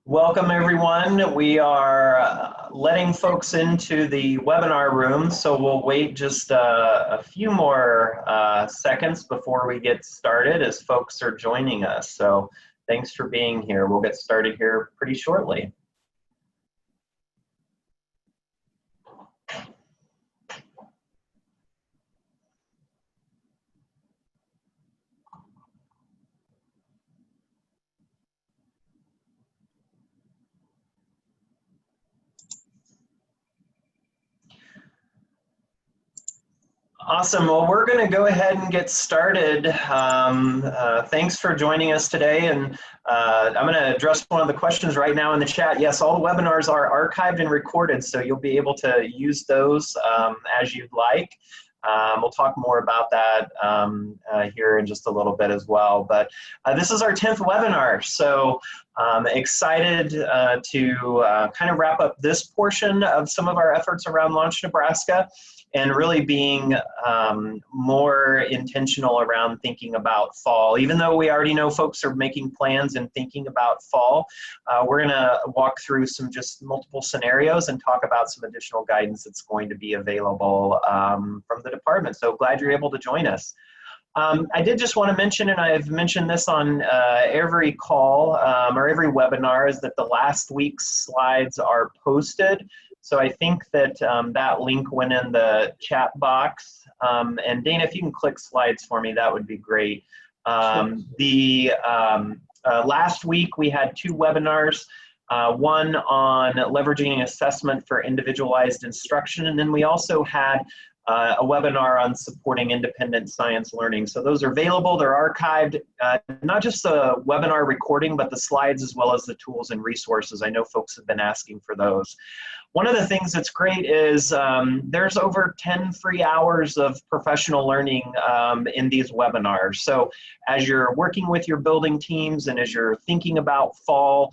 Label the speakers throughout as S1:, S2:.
S1: Welcome everyone. We are letting folks into the webinar room, so we'll wait just a few more seconds before we get started as folks are joining us. So thanks for being here. We'll get started here pretty shortly. Awesome. Well, we're going to go ahead and get started. Thanks for joining us today. And I'm going to address one of the questions right now in the chat. Yes, all the webinars are archived and recorded, so you'll be able to use those as you'd like. We'll talk more about that here in just a little bit as well. But this is our 10th webinar, so excited to kind of wrap up this portion of some of our efforts around Launch Nebraska, and really being more intentional around thinking about fall. Even though we already know folks are making plans and thinking about fall, we're going to walk through some just multiple scenarios and talk about some additional guidance that's going to be available from the department. So glad you're able to join us. I did just want to mention, and I've mentioned this on every call or every webinar, is that the last week's slides are posted. So I think that that link went in the chat box. And Dana, if you can click slides for me, that would be great. Last week we had two webinars, one on leveraging assessment for individualized instruction, and then we also had a webinar on supporting independent science learning. So those are available, they're archived, not just the webinar recording, but the slides as well as the tools and resources. I know folks have been asking for those. One of the things that's great is there's over 10 free hours of professional learning in these webinars. So as you're working with your building teams and as you're thinking about fall,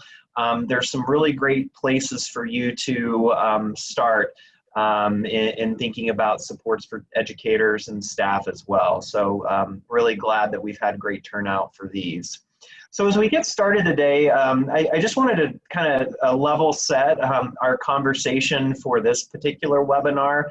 S1: there's some really great places for you to start in thinking about supports for educators and staff as well. So really glad that we've had great turnout for these. So as we get started today, I just wanted to kind of level set our conversation for this particular webinar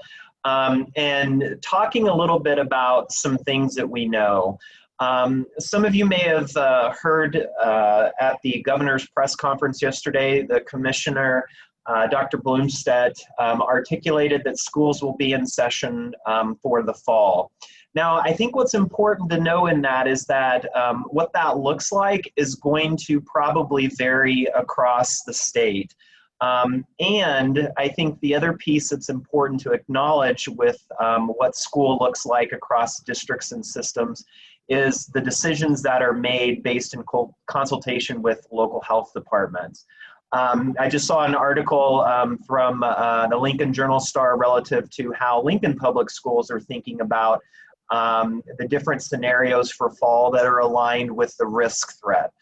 S1: and talking a little bit about some things that we know. Some of you may have heard at the governor's press conference yesterday, the commissioner Dr. Bloomstead articulated that schools will be in session for the fall. Now, I think what's important to know in that is that what that looks like is going to probably vary across the state. And I think the other piece that's important to acknowledge with what school looks like across districts and systems is the decisions that are made based in consultation with local health departments. I just saw an article from the Lincoln Journal-Star relative to how Lincoln Public Schools are thinking about the different scenarios for fall that are aligned with the risk threat.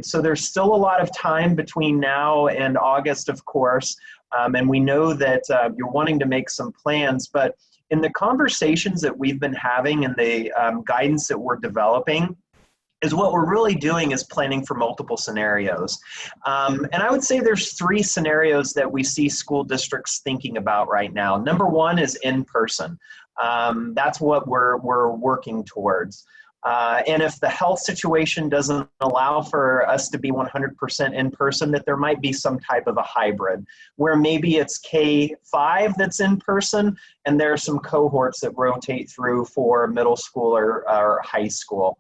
S1: So there's still a lot of time between now and August, of course, and we know that you're wanting to make some plans, but in the conversations that we've been having and the guidance that we're developing, is what we're really doing is planning for multiple scenarios. And I would say there's three scenarios that we see school districts thinking about right now. Number one is in person. That's what we're working towards. And if the health situation doesn't allow for us to be 100% in person, that there might be some type of a hybrid where maybe it's K-5 that's in person and there are some cohorts that rotate through for middle school or high school.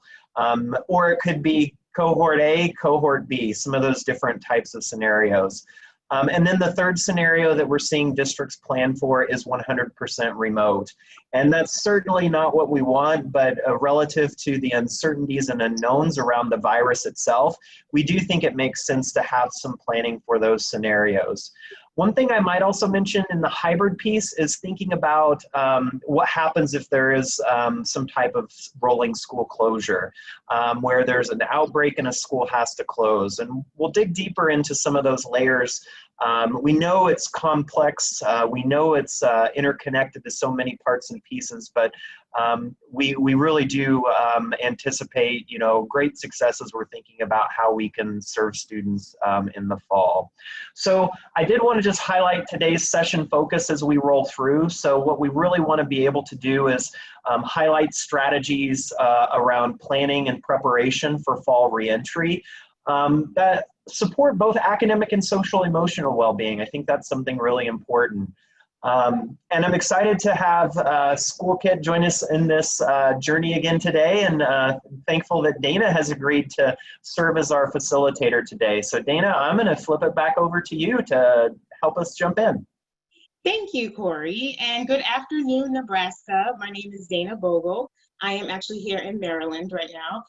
S1: Or it could be cohort A, cohort B, some of those different types of scenarios. And then the third scenario that we're seeing districts plan for is 100% remote. And that's certainly not what we want, but relative to the uncertainties and unknowns around the virus itself, we do think it makes sense to have some planning for those scenarios. One thing I might also mention in the hybrid piece is thinking about what happens if there is some type of rolling school closure, where there's an outbreak and a school has to close. And we'll dig deeper into some of those layers We know it's complex. We know it's interconnected to so many parts and pieces, but we really do anticipate, great success as we're thinking about how we can serve students in the fall. So I did want to just highlight today's session focus as we roll through. So what we really want to be able to do is highlight strategies around planning and preparation for fall reentry that support both academic and social emotional well-being. I think that's something really important. And I'm excited to have School Kit join us in this journey again today, and thankful that Dana has agreed to serve as our facilitator today. So Dana, I'm going to flip it back over to you to help us jump in.
S2: Thank you, Corey, and good afternoon, Nebraska. My name is Dana Bogle. I am actually here in Maryland right now.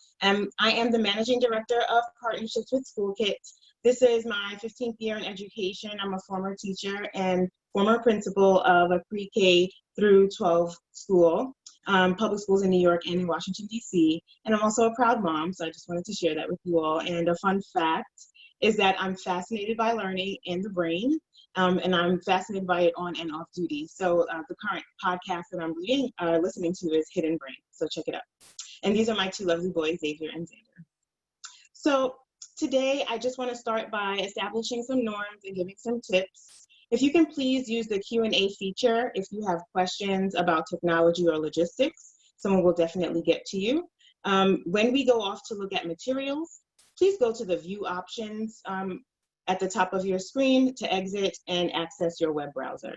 S2: I am the Managing Director of Partnerships with School Kit. This is my 15th year in education. I'm a former teacher and former principal of a pre-K through 12 school, public schools in New York and in Washington, D.C. And I'm also a proud mom, so I just wanted to share that with you all. And a fun fact is that I'm fascinated by learning in the brain. And I'm fascinated by it on and off duty. So the current podcast that I'm listening to is Hidden Brain. So check it out. And these are my two lovely boys, Xavier and Xander. So today, I just want to start by establishing some norms and giving some tips. If you can please use the Q&A feature if you have questions about technology or logistics, someone will definitely get to you. When we go off to look at materials, please go to the view options at the top of your screen to exit and access your web browser.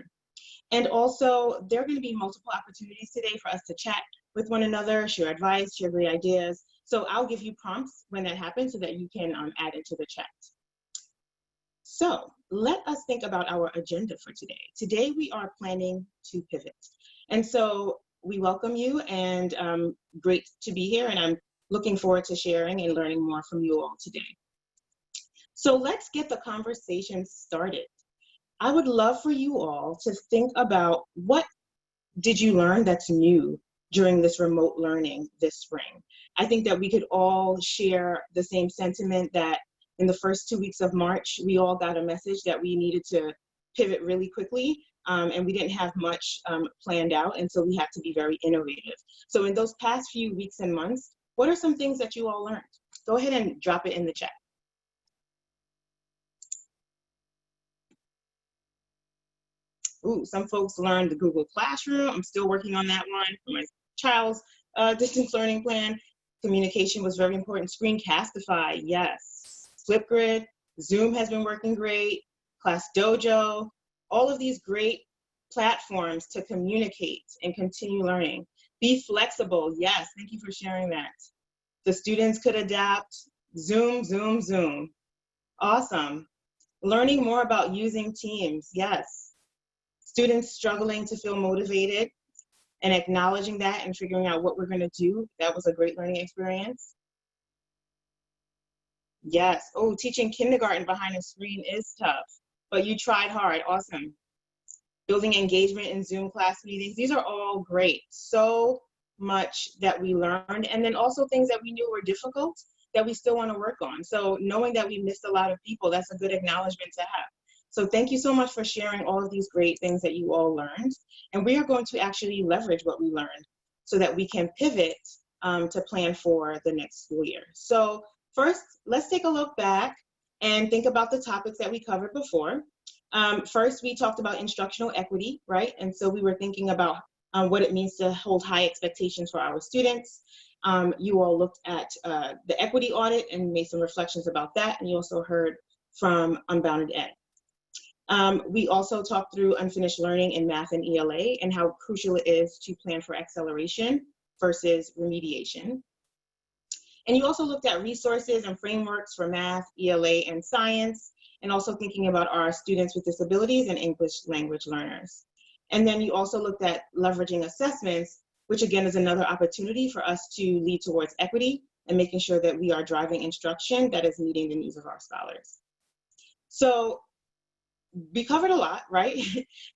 S2: And also, there are going to be multiple opportunities today for us to chat with one another, share advice, share great ideas. So I'll give you prompts when that happens so that you can add it to the chat. So let us think about our agenda for today. Today, we are planning to pivot. And so we welcome you, and great to be here. And I'm looking forward to sharing and learning more from you all today. So let's get the conversation started. I would love for you all to think about what did you learn that's new during this remote learning this spring. I think that we could all share the same sentiment that in the first 2 weeks of March, we all got a message that we needed to pivot really quickly, and we didn't have much planned out, and so we had to be very innovative. So in those past few weeks and months, what are some things that you all learned? Go ahead and drop it in the chat. Ooh, some folks learned the Google Classroom. I'm still working on that one for my child's distance learning plan. Communication was very important. Screencastify, yes. Flipgrid, Zoom has been working great. Class Dojo, all of these great platforms to communicate and continue learning. Be flexible, yes, thank you for sharing that. The students could adapt. Zoom, Zoom, Zoom. Awesome. Learning more about using Teams, yes. Students struggling to feel motivated and acknowledging that and figuring out what we're going to do. That was a great learning experience. Yes. Oh, teaching kindergarten behind a screen is tough, but you tried hard. Awesome. Building engagement in Zoom class meetings. These are all great. So much that we learned, and then also things that we knew were difficult that we still want to work on. So knowing that we missed a lot of people, that's a good acknowledgement to have. So thank you so much for sharing all of these great things that you all learned. And we are going to actually leverage what we learned so that we can pivot to plan for the next school year. So first, let's take a look back and think about the topics that we covered before. First, we talked about instructional equity, right? And so we were thinking about what it means to hold high expectations for our students. You all looked at the equity audit and made some reflections about that. And you also heard from Unbounded Ed. We also talked through unfinished learning in math and ELA and how crucial it is to plan for acceleration versus remediation. And you also looked at resources and frameworks for math, ELA, and science, and also thinking about our students with disabilities and English language learners. And then you also looked at leveraging assessments, which again is another opportunity for us to lead towards equity and making sure that we are driving instruction that is meeting the needs of our scholars. So we covered a lot, right?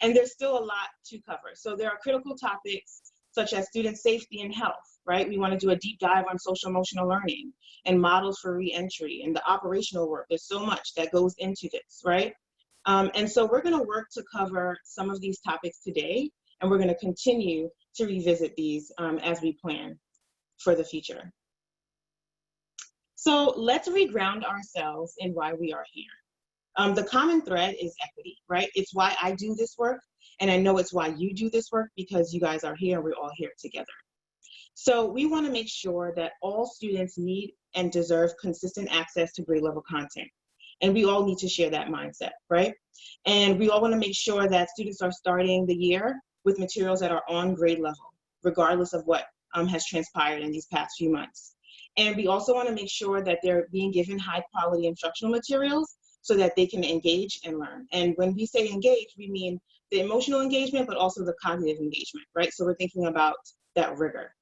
S2: And there's still a lot to cover. So there are critical topics such as student safety and health, right? We want to do a deep dive on social emotional learning and models for reentry and the operational work. There's so much that goes into this, right? And so we're going to work to cover some of these topics today, and we're going to continue to revisit these as we plan for the future. So let's reground ourselves in why we are here. The common thread is equity, right? It's why I do this work, and I know it's why you do this work, because you guys are here and we're all here together. So we want to make sure that all students need and deserve consistent access to grade level content. And we all need to share that mindset, right? And we all want to make sure that students are starting the year with materials that are on grade level, regardless of what has transpired in these past few months. And we also want to make sure that they're being given high quality instructional materials so that they can engage and learn. And when we say engage, we mean the emotional engagement, but also the cognitive engagement, right? So we're thinking about that rigor.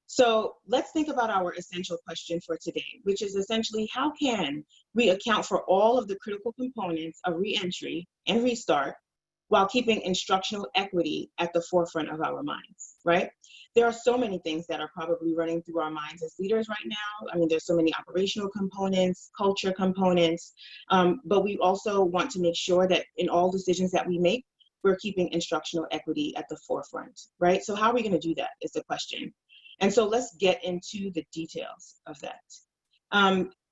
S2: So let's think about our essential question for today, which is essentially, how can we account for all of the critical components of reentry and restart while keeping instructional equity at the forefront of our minds, right? There are so many things that are probably running through our minds as leaders right now. I mean, there's so many operational components, culture components, but we also want to make sure that in all decisions that we make, we're keeping instructional equity at the forefront, right? So how are we going to do that is the question. And so let's get into the details of that.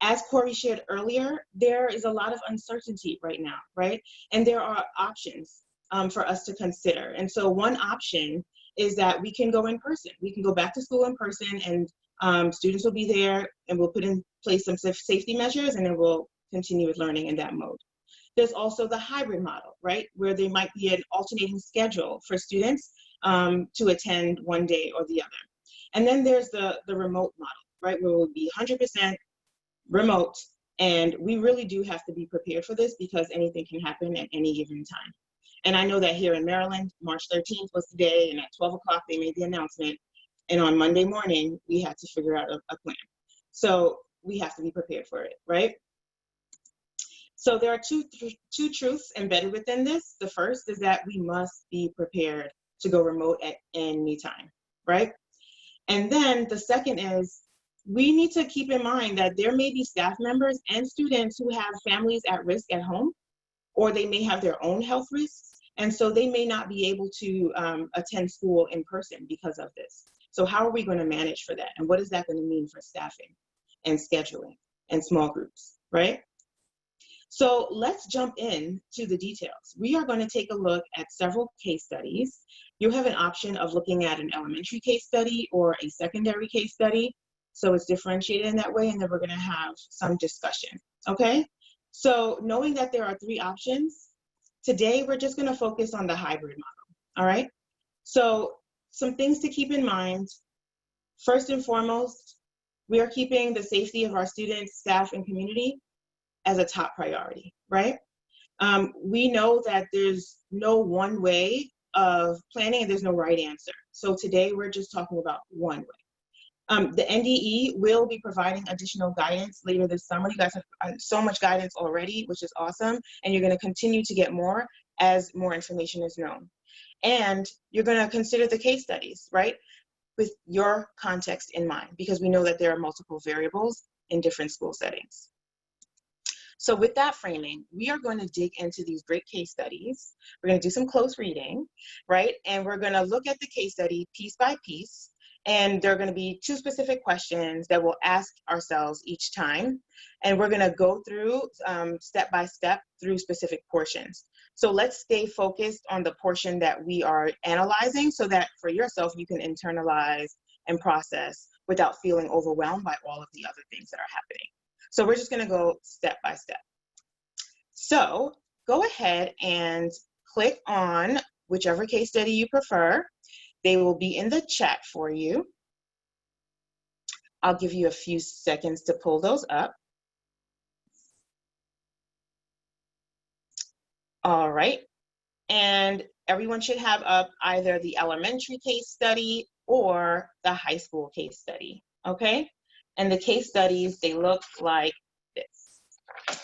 S2: As Corey shared earlier, there is a lot of uncertainty right now, right? And there are options for us to consider. And so one option is that we can go in person. We can go back to school in person, and students will be there, and we'll put in place some safety measures, and then we'll continue with learning in that mode. There's also the hybrid model, right? Where there might be an alternating schedule for students to attend one day or the other. And then there's the remote model, right? Where we'll be 100% remote. And we really do have to be prepared for this, because anything can happen at any given time. And I know that here in Maryland, March 13th was the day, and at 12 o'clock they made the announcement. And on Monday morning, we had to figure out a plan. So we have to be prepared for it, right? So there are two truths embedded within this. The first is that we must be prepared to go remote at any time, right? And then the second is, we need to keep in mind that there may be staff members and students who have families at risk at home, or they may have their own health risks. And so they may not be able to attend school in person because of this. So how are we going to manage for that? And what is that going to mean for staffing and scheduling and small groups, right? So let's jump in to the details. We are going to take a look at several case studies. You have an option of looking at an elementary case study or a secondary case study. So it's differentiated in that way, and then we're going to have some discussion, okay? So knowing that there are three options, today we're just going to focus on the hybrid model, all right? So some things to keep in mind. First and foremost, we are keeping the safety of our students, staff, and community as a top priority, right? We know that there's no one way of planning, and there's no right answer. So today we're just talking about one way. The NDE will be providing additional guidance later this summer. You guys have so much guidance already, which is awesome. And you're going to continue to get more as more information is known. And you're going to consider the case studies, right? With your context in mind, because we know that there are multiple variables in different school settings. So with that framing, we are going to dig into these great case studies. We're going to do some close reading, right? And we're going to look at the case study piece by piece. And there are going to be two specific questions that we'll ask ourselves each time. And we're going to go through step by step through specific portions. So let's stay focused on the portion that we are analyzing, so that for yourself, you can internalize and process without feeling overwhelmed by all of the other things that are happening. So we're just going to go step by step. So go ahead and click on whichever case study you prefer. They will be in the chat for you. I'll give you a few seconds to pull those up. All right. And everyone should have up either the elementary case study or the high school case study, okay? And the case studies, they look like this.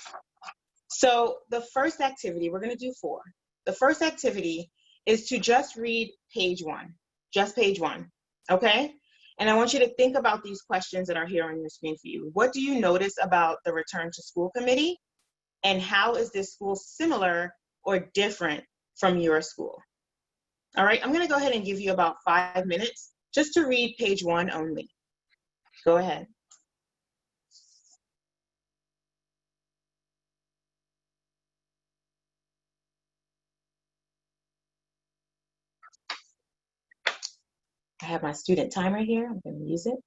S2: So the first activity, we're going to do 4. The first activity is to just read page 1. Just page 1, okay? And I want you to think about these questions that are here on your screen for you. What do you notice about the Return to School Committee? And how is this school similar or different from your school? All right, I'm gonna go ahead and give you about 5 minutes just to read page 1 only. Go ahead. I have my student timer here. I'm gonna use it.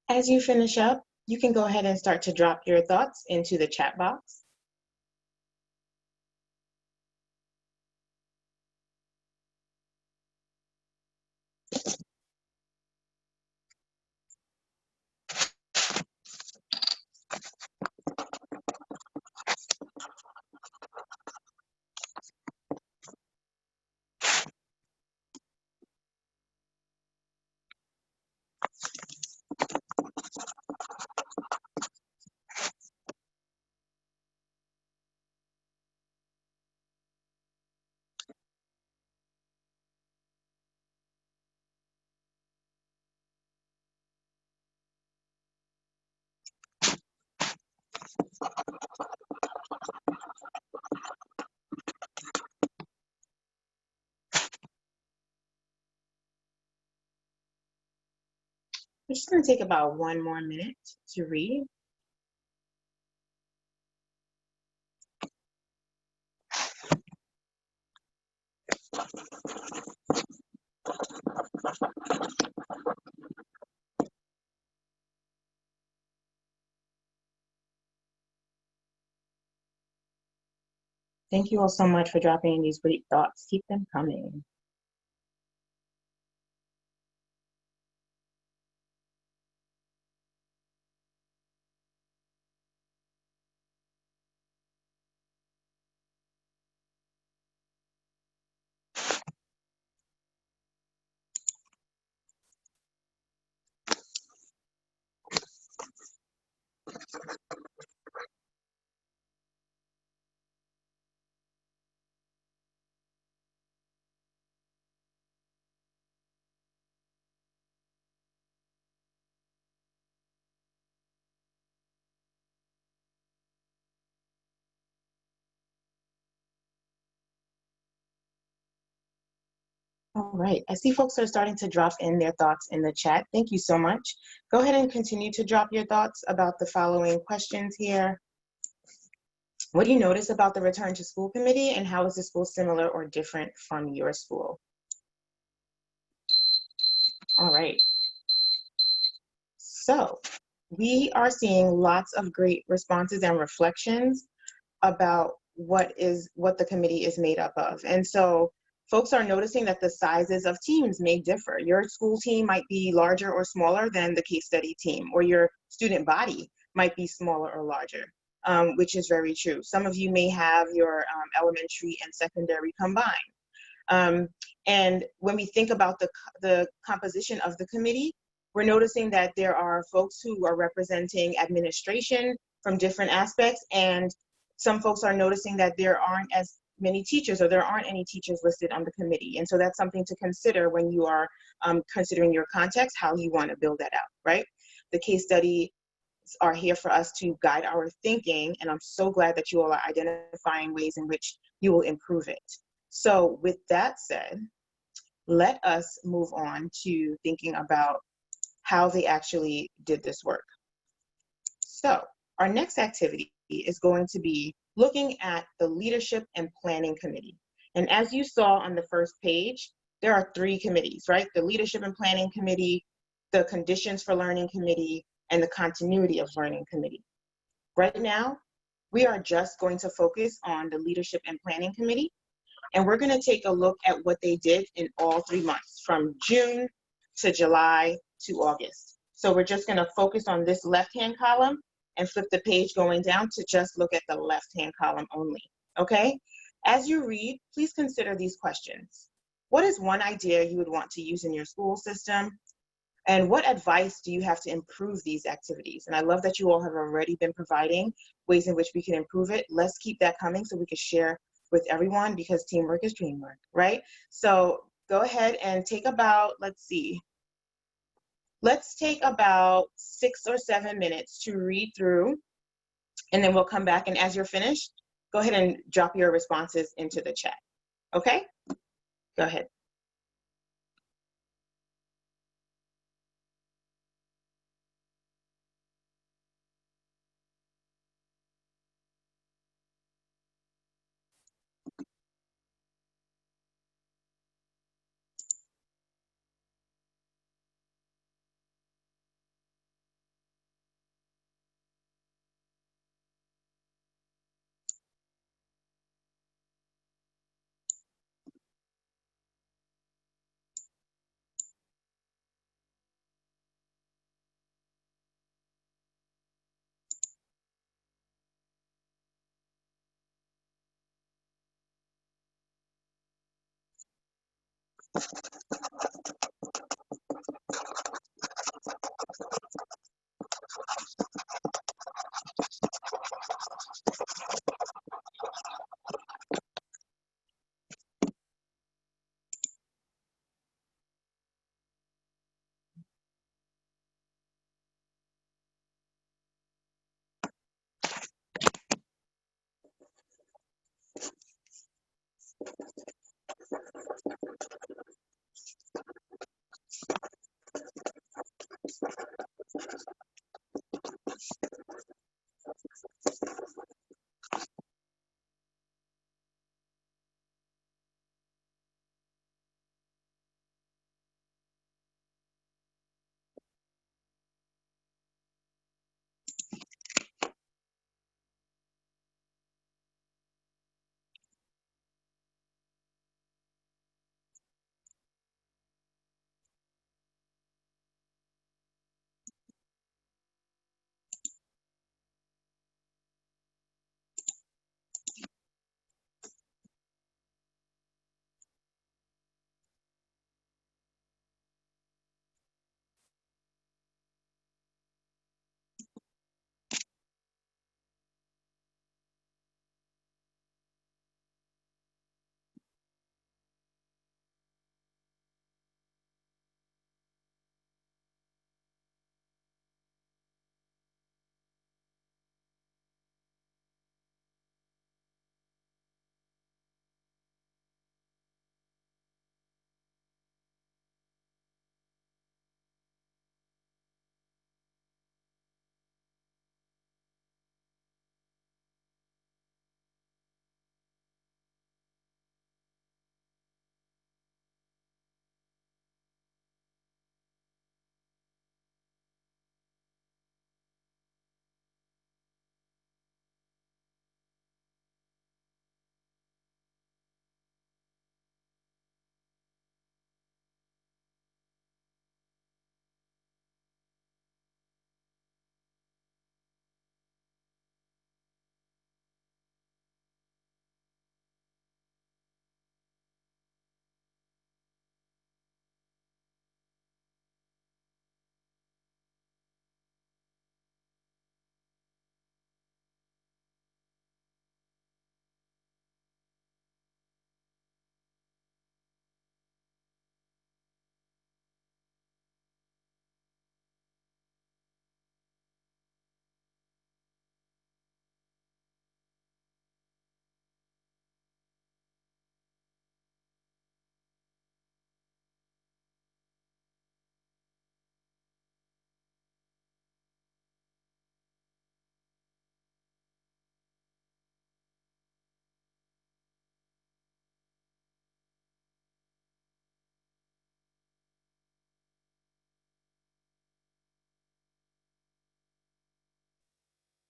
S2: As you finish up, you can go ahead and start to drop your thoughts into the chat box. We're just going to take about 1 more minute to read. Thank you all so much for dropping in these great thoughts. Keep them coming. All right, I see folks are starting to drop in their thoughts in the chat. Thank you so much. Go ahead and continue to drop your thoughts about the following questions here. What do you notice about the Return to School Committee, and how is the school similar or different from your school? All right. So we are seeing lots of great responses and reflections about what the committee is made up of. And so folks are noticing that the sizes of teams may differ. Your school team might be larger or smaller than the case study team, or your student body might be smaller or larger, which is very true. Some of you may have your elementary and secondary combined. And when we think about the composition of the committee, We're noticing that there are folks who are representing administration from different aspects, and some folks are noticing that there aren't as many teachers, or there aren't any teachers listed on the committee. And so that's something to consider when you are considering your context, how you want to build that out, right? The case study are here for us to guide our thinking, and I'm so glad that you all are identifying ways in which you will improve it. So with that said, let us move on to thinking about how they actually did this work. So our next activity is going to be looking at the Leadership and Planning Committee. And as you saw on the first page, there are 3 committees, right? The Leadership and Planning Committee, the Conditions for Learning Committee, and the Continuity of Learning Committee. Right now, we are just going to focus on the Leadership and Planning Committee, and we're going to take a look at what they did in all 3 months, from June to July to August. So we're just going to focus on this left-hand column and flip the page going down to just look at the left-hand column only, okay? As you read, please consider these questions. What is one idea you would want to use in your school system? And what advice do you have to improve these activities? And I love that you all have already been providing ways in which we can improve it. Let's keep that coming so we can share with everyone, because teamwork is dreamwork, right? So go ahead and take about, let's take about 6 or 7 minutes to read through, and then we'll come back, and as you're finished, go ahead and drop your responses into the chat, okay? Go ahead.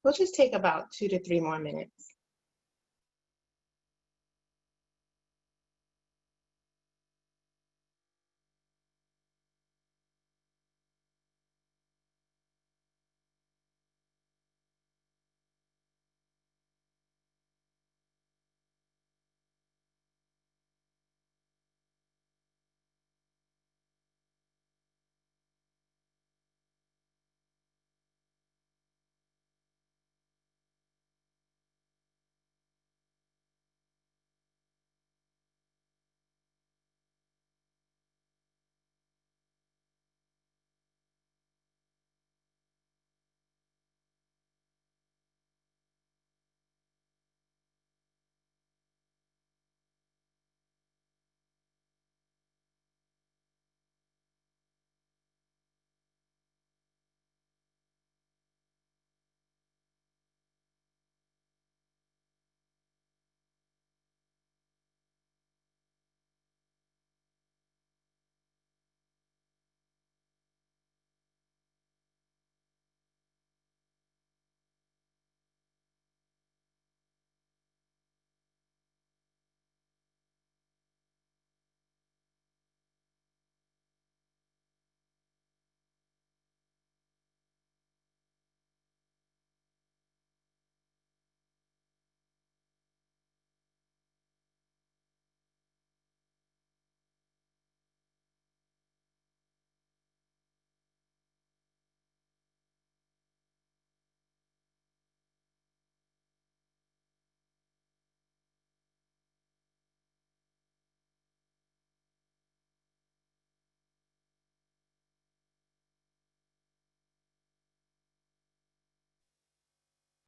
S2: We'll just take about 2 to 3 more minutes.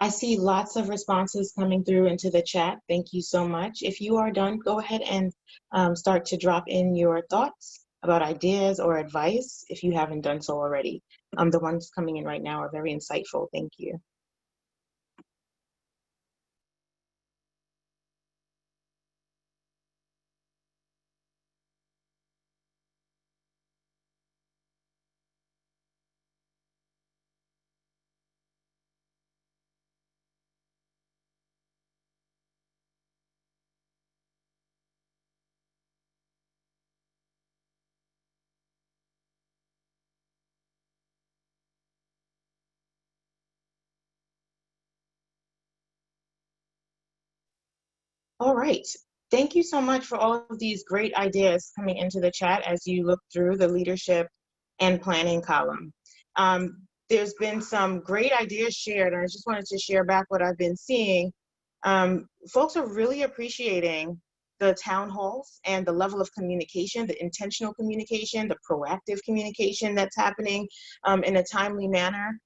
S2: I see lots of responses coming through into the chat. Thank you so much. If you are done, go ahead and start to drop in your thoughts about ideas or advice if you haven't done so already. The ones coming in right now are very insightful. Thank you. All right. Thank you so much for all of these great ideas coming into the chat as you look through the leadership and planning column. There's been some great ideas shared, and I just wanted to share back what I've been seeing. Folks are really appreciating the town halls and the level of communication, the intentional communication, the proactive communication that's happening in a timely manner.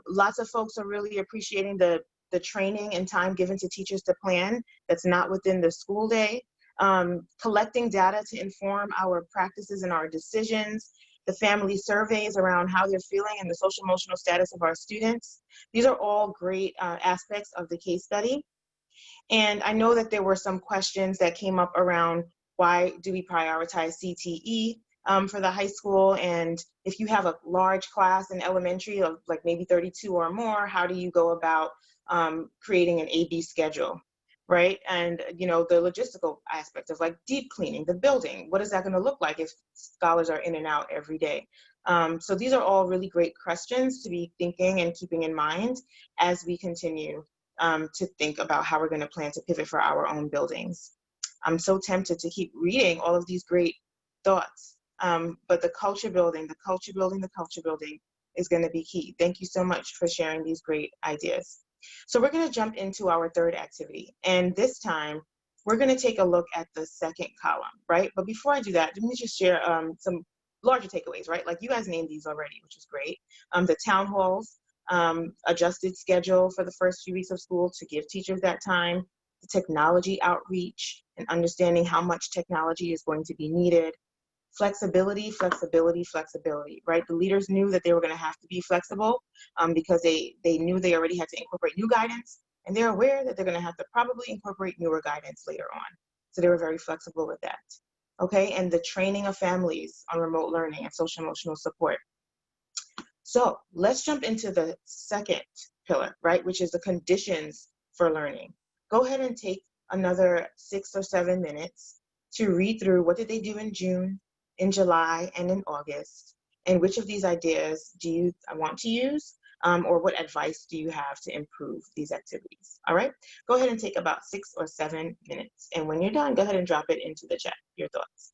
S2: Lots of folks are really appreciating the training and time given to teachers to plan that's not within the school day, collecting data to inform our practices and our decisions, the family surveys around how they're feeling and the social emotional status of our students. These are all great aspects of the case study. And I know that there were some questions that came up around why do we prioritize CTE for the high school, and if you have a large class in elementary of like maybe 32 or more, how do you go about creating an AB schedule, right? And you know, the logistical aspect of like deep cleaning the building, what is that going to look like if scholars are in and out every day? So these are all really great questions to be thinking and keeping in mind as we continue to think about how we're going to plan to pivot for our own buildings. I'm so tempted to keep reading all of these great thoughts, but the culture building is going to be key. Thank you so much for sharing these great ideas. So we're going to jump into our third activity, and this time we're going to take a look at the second column, right? But before I do that, let me just share some larger takeaways, right? Like you guys named these already, which is great. The town halls, adjusted schedule for the first few weeks of school to give teachers that time, the technology outreach and understanding how much technology is going to be needed, flexibility, right? The leaders knew that they were going to have to be flexible because they knew they already had to incorporate new guidance, and they're aware that they're going to have to probably incorporate newer guidance later on. So they were very flexible with that. Okay, and the training of families on remote learning and social emotional support. So let's jump into the second pillar, right, which is the conditions for learning. Go ahead and take another 6 or 7 minutes to read through what did they do in June, in July, and in August, and which of these ideas do you want to use, or what advice do you have to improve these activities? All right, go ahead and take about 6 or 7 minutes. And when you're done, go ahead and drop it into the chat, your thoughts.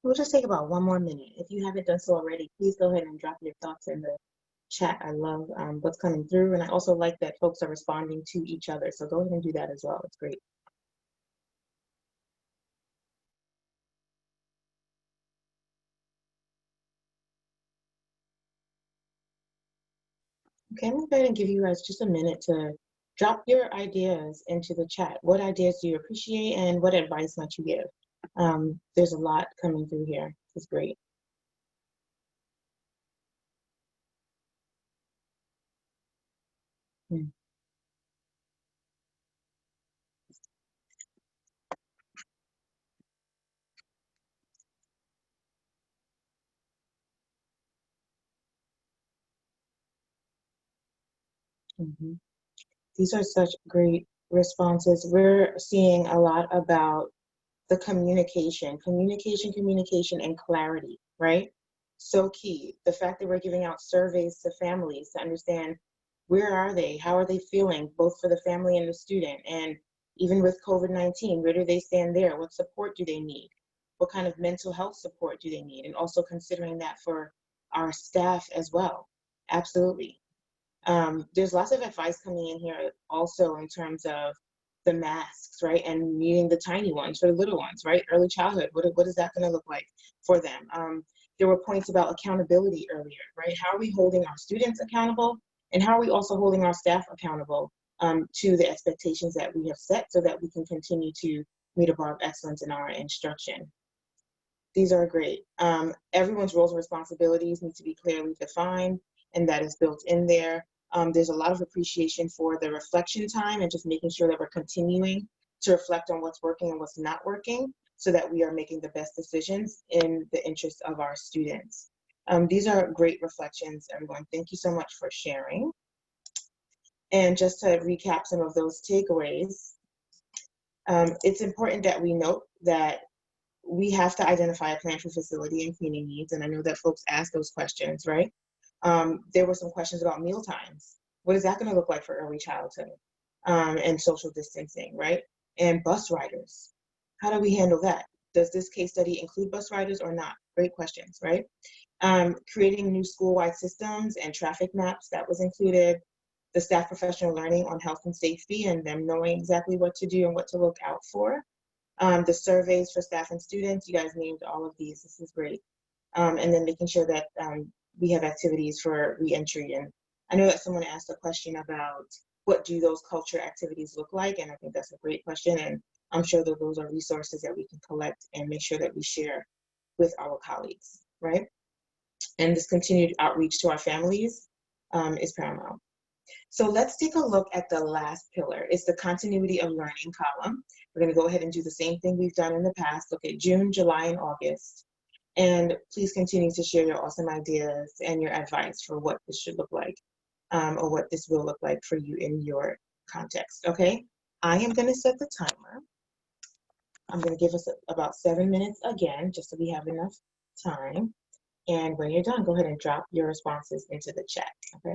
S2: We'll just take about 1 more minute. If you haven't done so already, please go ahead and drop your thoughts in the chat. I love what's coming through, and I also like that folks are responding to each other. So go ahead and do that as well. It's great. Okay, I'm going to go ahead and give you guys just a minute to drop your ideas into the chat. What ideas do you appreciate, and what advice might you give? There's a lot coming through here. It's great. Mm. Mhm. These are such great responses. We're seeing a lot about the communication, and clarity, right? So key. The fact that we're giving out surveys to families to understand where are they, how are they feeling, both for the family and the student, and even with COVID-19, where do they stand there? What support do they need? What kind of mental health support do they need? And also considering that for our staff as well. Absolutely. There's lots of advice coming in here also in terms of the masks, right? And meeting the tiny ones for the little ones, right? Early childhood, what is that going to look like for them? There were points about accountability earlier, right? How are we holding our students accountable? And how are we also holding our staff accountable to the expectations that we have set so that we can continue to meet a bar of excellence in our instruction? These are great. Everyone's roles and responsibilities need to be clearly defined, and that is built in there. There's a lot of appreciation for the reflection time and just making sure that we're continuing to reflect on what's working and what's not working so that we are making the best decisions in the interest of our students. These are great reflections, everyone. Thank you so much for sharing. And just to recap some of those takeaways, it's important that we note that we have to identify a plan for facility and cleaning needs. And I know that folks ask those questions, right? There were some questions about meal times. What is that going to look like for early childhood and social distancing, right? And bus riders. How do we handle that? Does this case study include bus riders or not? Great questions, right? Creating new school-wide systems and traffic maps, that was included. The staff professional learning on health and safety and them knowing exactly what to do and what to look out for. The surveys for staff and students, you guys named all of these. This is great. And then making sure that we have activities for reentry. And I know that someone asked a question about what do those culture activities look like, and I think that's a great question. And I'm sure that those are resources that we can collect and make sure that we share with our colleagues, right? And this continued outreach to our families is paramount. So let's take a look at the last pillar. It's the continuity of learning column. We're going to go ahead and do the same thing we've done in the past. Look at June, July, and August. And please continue to share your awesome ideas and your advice for what this should look like or what this will look like for you in your context, okay? I am going to set the timer. I'm going to give us about 7 minutes again, just so we have enough time. And when you're done, go ahead and drop your responses into the chat, okay?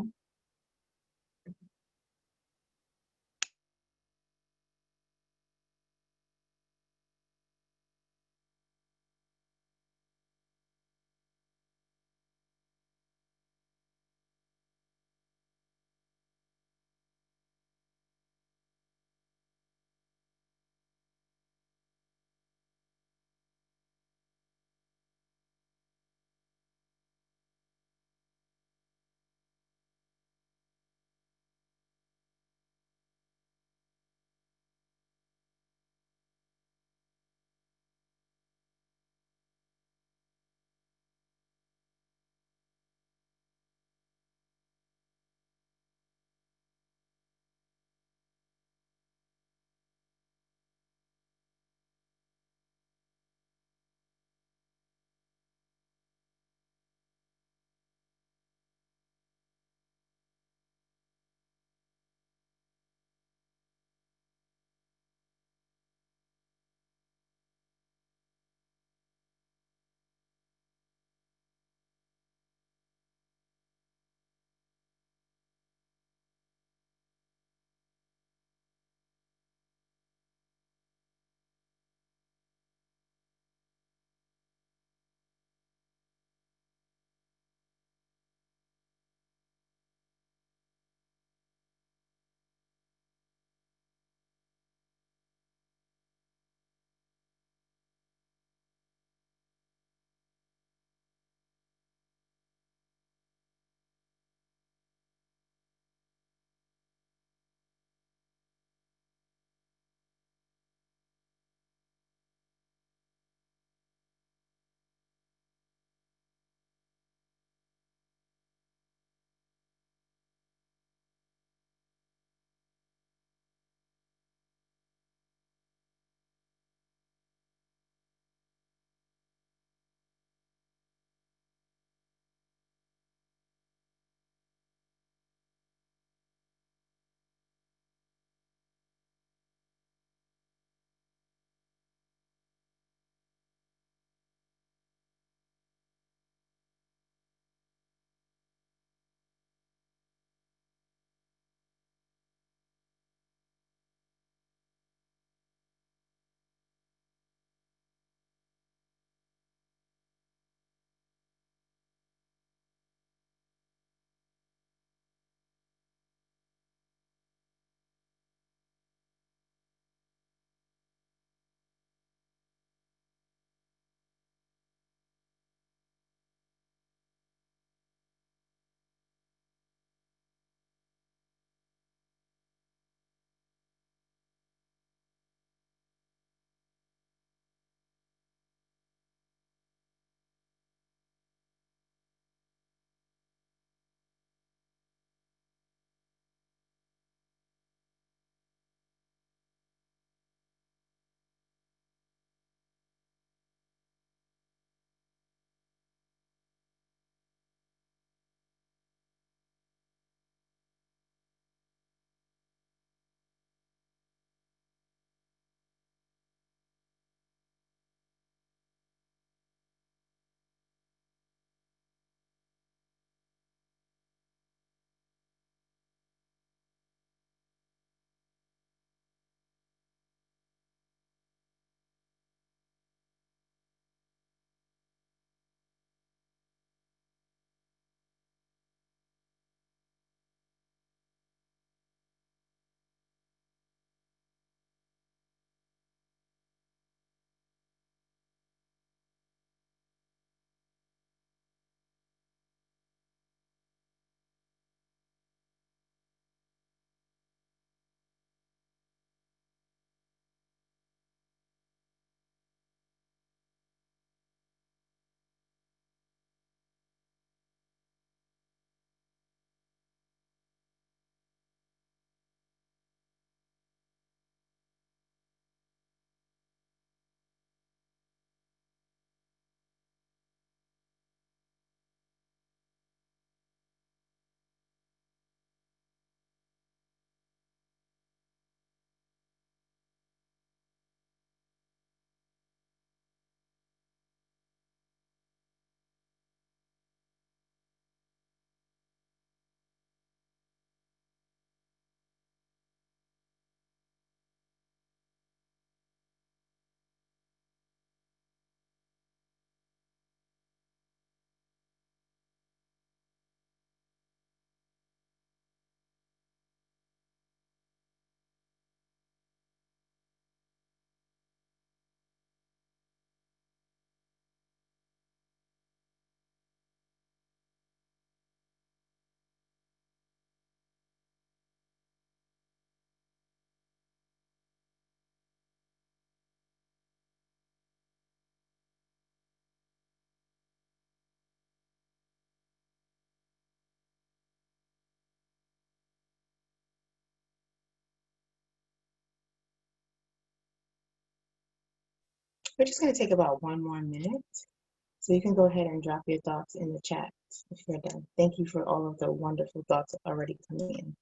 S2: We're just going to take about 1 more minute. So you can go ahead and drop your thoughts in the chat if you're done. Thank you for all of the wonderful thoughts already coming in.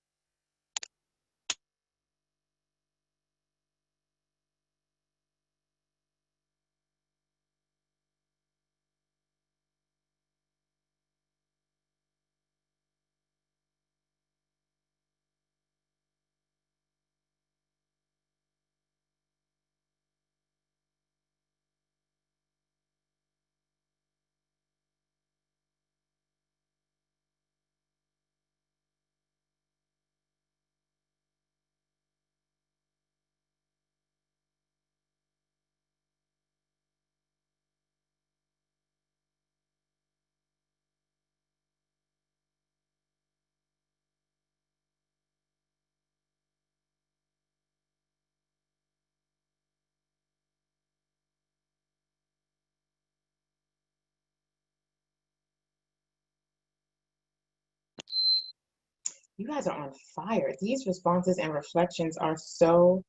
S2: You guys are on fire. These responses and reflections are so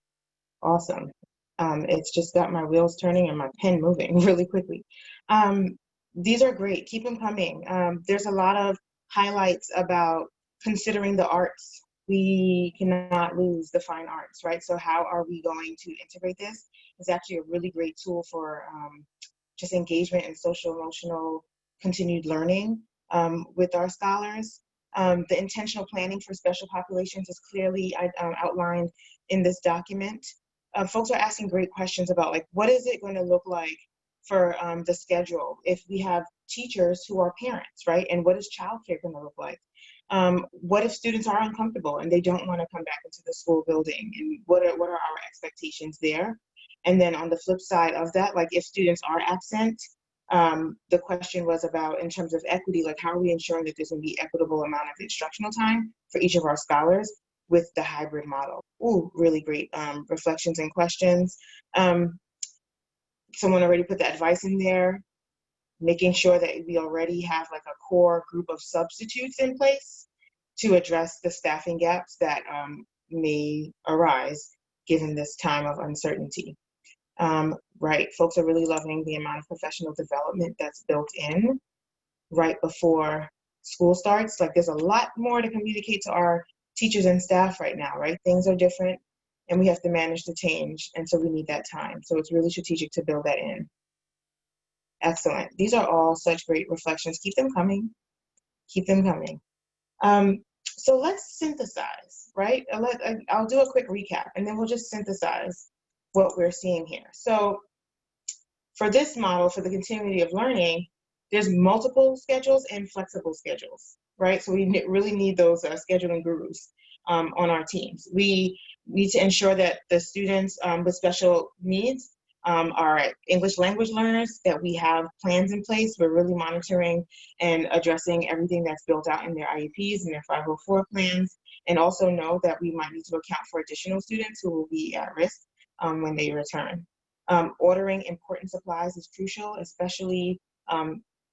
S2: awesome. It's just got my wheels turning and my pen moving really quickly. These are great. Keep them coming. There's a lot of highlights about considering the arts. We cannot lose the fine arts, right? So how are we going to integrate this? It's actually a really great tool for just engagement and social emotional continued learning with our scholars. The intentional planning for special populations is clearly outlined in this document. Folks are asking great questions about like, what is it going to look like for the schedule if we have teachers who are parents, right? And what is childcare going to look like? What if students are uncomfortable and they don't want to come back into the school building? And what are our expectations there? And then on the flip side of that, like if students are absent, the question was about in terms of equity, like how are we ensuring that there's going to be equitable amount of instructional time for each of our scholars with the hybrid model? Ooh, really great reflections and questions. Someone already put the advice in there, making sure that we already have like a core group of substitutes in place to address the staffing gaps that may arise given this time of uncertainty. Right, folks are really loving the amount of professional development that's built in right before school starts. Like there's a lot more to communicate to our teachers and staff right now, right? Things are different and we have to manage the change. And so we need that time. So it's really strategic to build that in. Excellent. These are all such great reflections. Keep them coming. Keep them coming. So let's synthesize, right? I'll do a quick recap and then we'll just synthesize what we're seeing here. So for this model, for the continuity of learning, there's multiple schedules and flexible schedules, right? So we really need those scheduling gurus on our teams. We need to ensure that the students with special needs are English language learners, that we have plans in place. We're really monitoring and addressing everything that's built out in their IEPs and their 504 plans, and also know that we might need to account for additional students who will be at risk when they return. Ordering important supplies is crucial, especially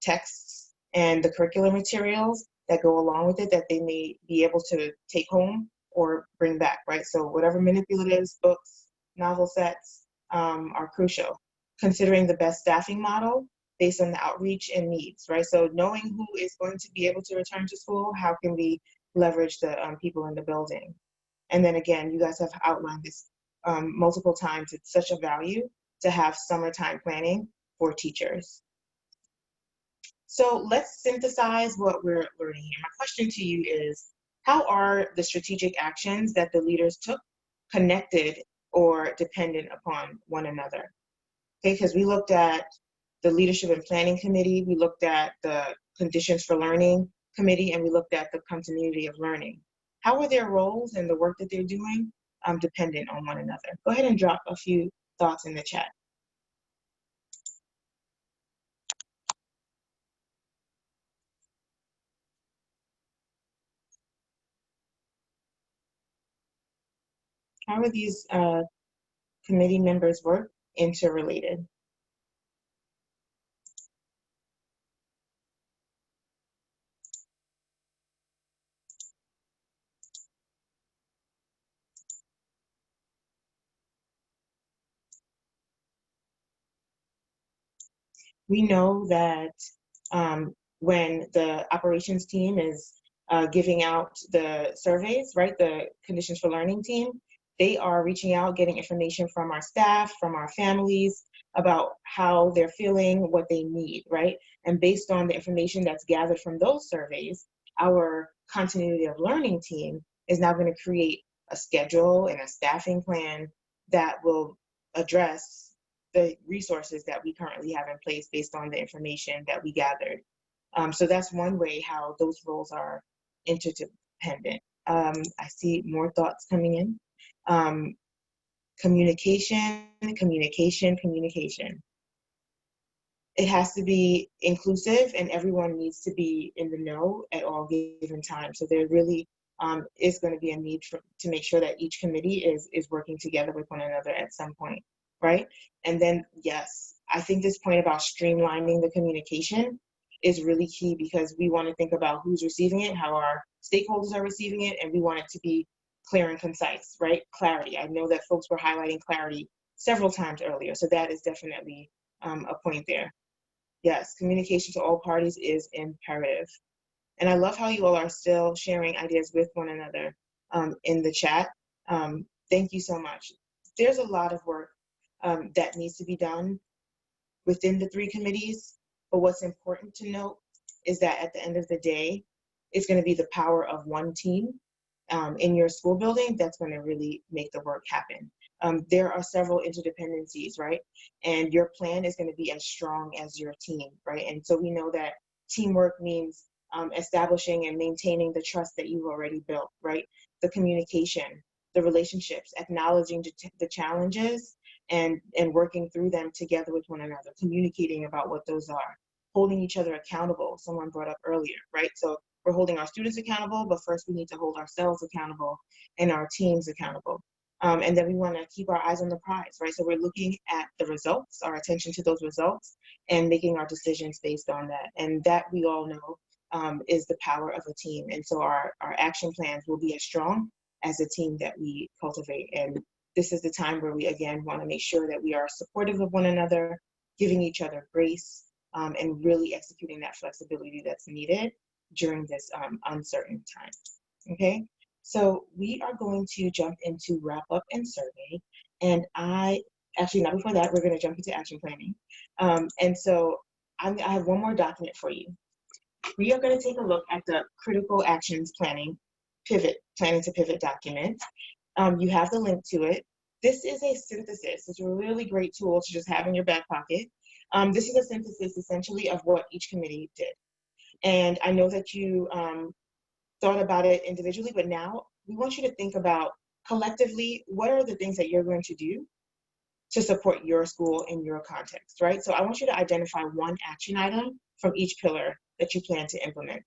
S2: texts and the curricular materials that go along with it that they may be able to take home or bring back, right? So whatever manipulatives, books, novel sets are crucial. Considering the best staffing model based on the outreach and needs, right? So knowing who is going to be able to return to school, how can we leverage the people in the building? And then again, you guys have outlined this multiple times. It's such a value to have summertime planning for teachers. So let's synthesize what we're learning here. My question to you is, how are the strategic actions that the leaders took connected or dependent upon one another? Okay, because we looked at the Leadership and Planning Committee, we looked at the Conditions for Learning Committee, and we looked at the Continuity of Learning. How are their roles and the work that they're doing dependent on one another? Go ahead and drop a few thoughts in the chat. How are these committee members' work interrelated? We know that when the operations team is giving out the surveys, right, the conditions for learning team, they are reaching out, getting information from our staff, from our families about how they're feeling, what they need, right? And based on the information that's gathered from those surveys, our continuity of learning team is now going to create a schedule and a staffing plan that will address the resources that we currently have in place based on the information that we gathered. So that's one way how those roles are interdependent. I see more thoughts coming in. Communication, communication, communication. It has to be inclusive and everyone needs to be in the know at all given time. So there really is going to be a need to make sure that each committee is working together with one another at some point, right? And then, yes, I think this point about streamlining the communication is really key because we want to think about who's receiving it, how our stakeholders are receiving it, and we want it to be clear and concise, right? Clarity. I know that folks were highlighting clarity several times earlier, so that is definitely a point there. Yes, communication to all parties is imperative. And I love how you all are still sharing ideas with one another in the chat. Thank you so much. There's a lot of work that needs to be done within the three committees, but what's important to note is that at the end of the day, it's going to be the power of one team in your school building that's going to really make the work happen. There are several interdependencies, right? And your plan is going to be as strong as your team, right? And so we know that teamwork means establishing and maintaining the trust that you've already built, right? The communication, the relationships, acknowledging the challenges and working through them together with one another, communicating about what those are, holding each other accountable, someone brought up earlier, right? So we're holding our students accountable, but first we need to hold ourselves accountable and our teams accountable. And then we want to keep our eyes on the prize, right? So we're looking at the results, our attention to those results, and making our decisions based on that. And that we all know is the power of a team. And so our action plans will be as strong as the team that we cultivate. And this is the time where we, again, want to make sure that we are supportive of one another, giving each other grace, and really executing that flexibility that's needed during this uncertain time, okay? So we are going to jump into wrap up and survey. And actually not before that, we're gonna jump into action planning. And so I have one more document for you. We are gonna take a look at the critical actions planning planning to pivot document. You have the link to it. This is a synthesis. It's a really great tool to just have in your back pocket. This is a synthesis essentially of what each committee did. And I know that you thought about it individually, but now we want you to think about collectively, what are the things that you're going to do to support your school in your context, right? So I want you to identify one action item from each pillar that you plan to implement.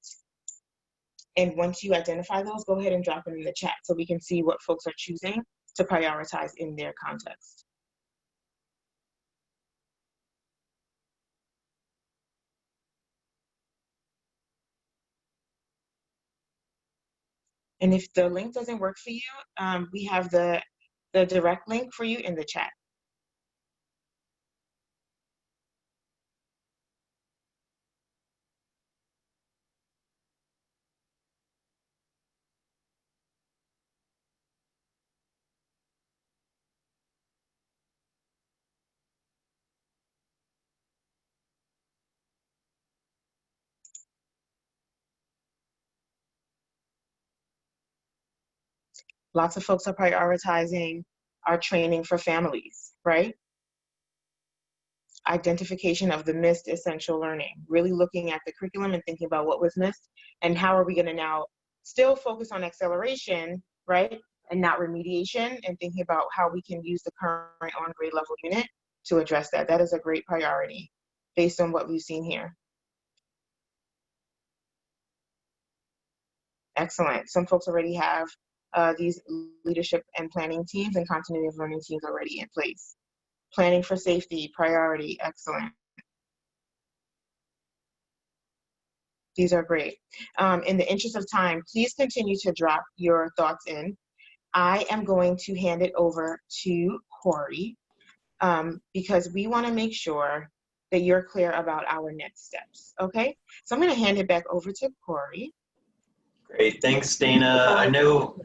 S2: And once you identify those, go ahead and drop them in the chat so we can see what folks are choosing to prioritize in their context. And if the link doesn't work for you, we have the direct link for you in the chat. Lots of folks are prioritizing our training for families, right? Identification of the missed essential learning, really looking at the curriculum and thinking about what was missed and how are we going to now still focus on acceleration, right? And not remediation, and thinking about how we can use the current on grade level unit to address that. That is a great priority based on what we've seen here. Excellent. Some folks already have these leadership and planning teams and continuity of learning teams already in place. Planning for safety, priority, excellent. These are great. In the interest of time, please continue to drop your thoughts in. I am going to hand it over to Corey because we want to make sure that you're clear about our next steps, okay? So I'm gonna hand it back over to Corey.
S1: Great, thanks, Dana. I know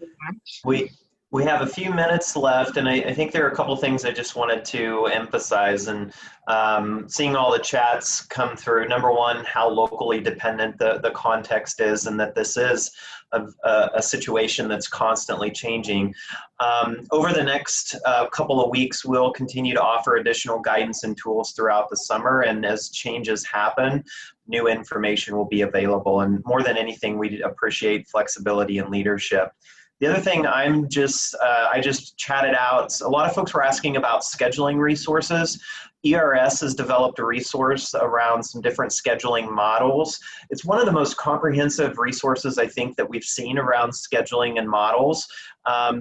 S1: we have a few minutes left, and I think there are a couple things I just wanted to emphasize. And seeing all the chats come through, number one, how locally dependent the context is, and that this is a situation that's constantly changing. Over the next couple of weeks, we'll continue to offer additional guidance and tools throughout the summer, and as changes happen, new information will be available. And more than anything, we appreciate flexibility and leadership. The other thing I just chatted out, a lot of folks were asking about scheduling resources. ERS has developed a resource around some different scheduling models. It's one of the most comprehensive resources I think that we've seen around scheduling and models.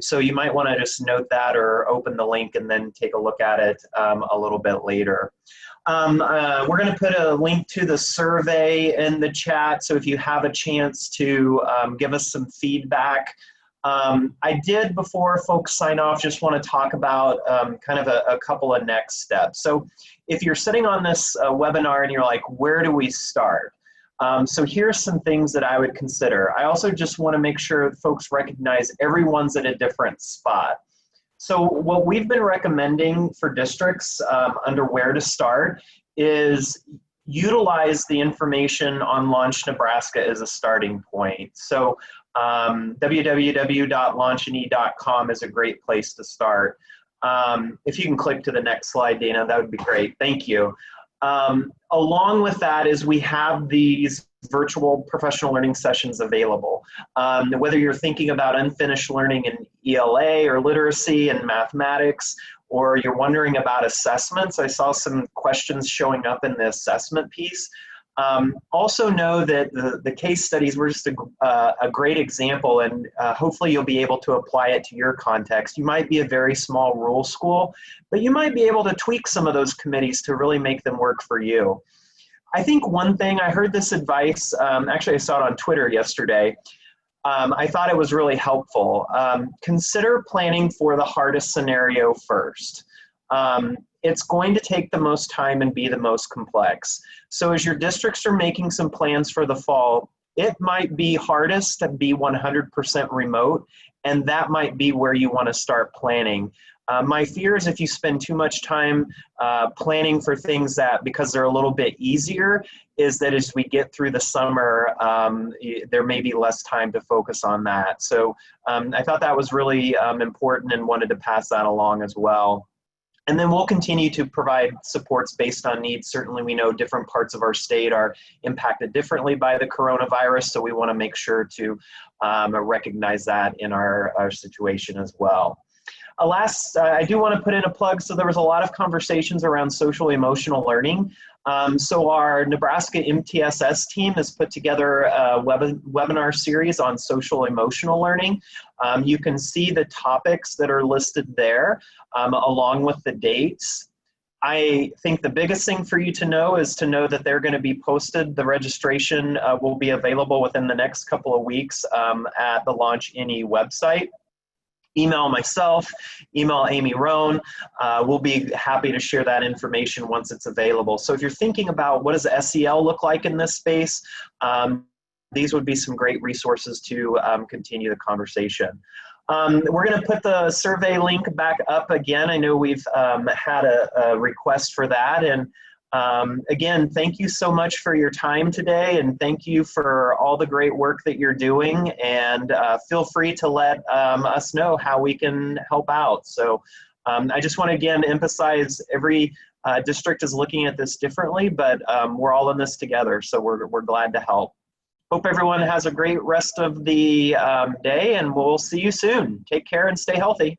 S1: So you might want to just note that or open the link and then take a look at it a little bit later. We're going to put a link to the survey in the chat, so if you have a chance to give us some feedback. I did, before folks sign off, just want to talk about kind of a couple of next steps. So if you're sitting on this webinar and you're like, where do we start? So here's some things that I would consider. I also just want to make sure that folks recognize everyone's at a different spot. So what we've been recommending for districts under where to start is utilize the information on Launch Nebraska as a starting point. So www.launchne.com is a great place to start. If you can click to the next slide, Dana, that would be great. Thank you. Along with that is we have these virtual professional learning sessions available. Whether you're thinking about unfinished learning in ELA or literacy and mathematics, or you're wondering about assessments, I saw some questions showing up in the assessment piece. Also know that the case studies were just a great example, and hopefully you'll be able to apply it to your context. You might be a very small rural school, but you might be able to tweak some of those committees to really make them work for you. I think one thing, I heard this advice, actually I saw it on Twitter yesterday. I thought it was really helpful. Consider planning for the hardest scenario first. It's going to take the most time and be the most complex. So as your districts are making some plans for the fall, it might be hardest to be 100% remote, and that might be where you want to start planning. My fear is if you spend too much time planning for things that, because they're a little bit easier, is that as we get through the summer, there may be less time to focus on that. So I thought that was really important and wanted to pass that along as well. And then we'll continue to provide supports based on needs. Certainly we know different parts of our state are impacted differently by the coronavirus, so we want to make sure to recognize that in our situation as well. Last, I do want to put in a plug. So there was a lot of conversations around social emotional learning. So our Nebraska MTSS team has put together a webinar series on social emotional learning. You can see the topics that are listed there along with the dates. I think the biggest thing for you to know is to know that they're going to be posted. The registration will be available within the next couple of weeks at the LaunchNE website. Email myself, email Amy Roan. We'll be happy to share that information once it's available. So if you're thinking about what does SEL look like in this space, these would be some great resources to continue the conversation. We're going to put the survey link back up again. I know we've had a request for that. And again, thank you so much for your time today, and thank you for all the great work that you're doing, and feel free to let us know how we can help out. So I just want to again emphasize every district is looking at this differently, but we're all in this together, so we're glad to help. Hope everyone has a great rest of the day, and we'll see you soon. Take care and stay healthy.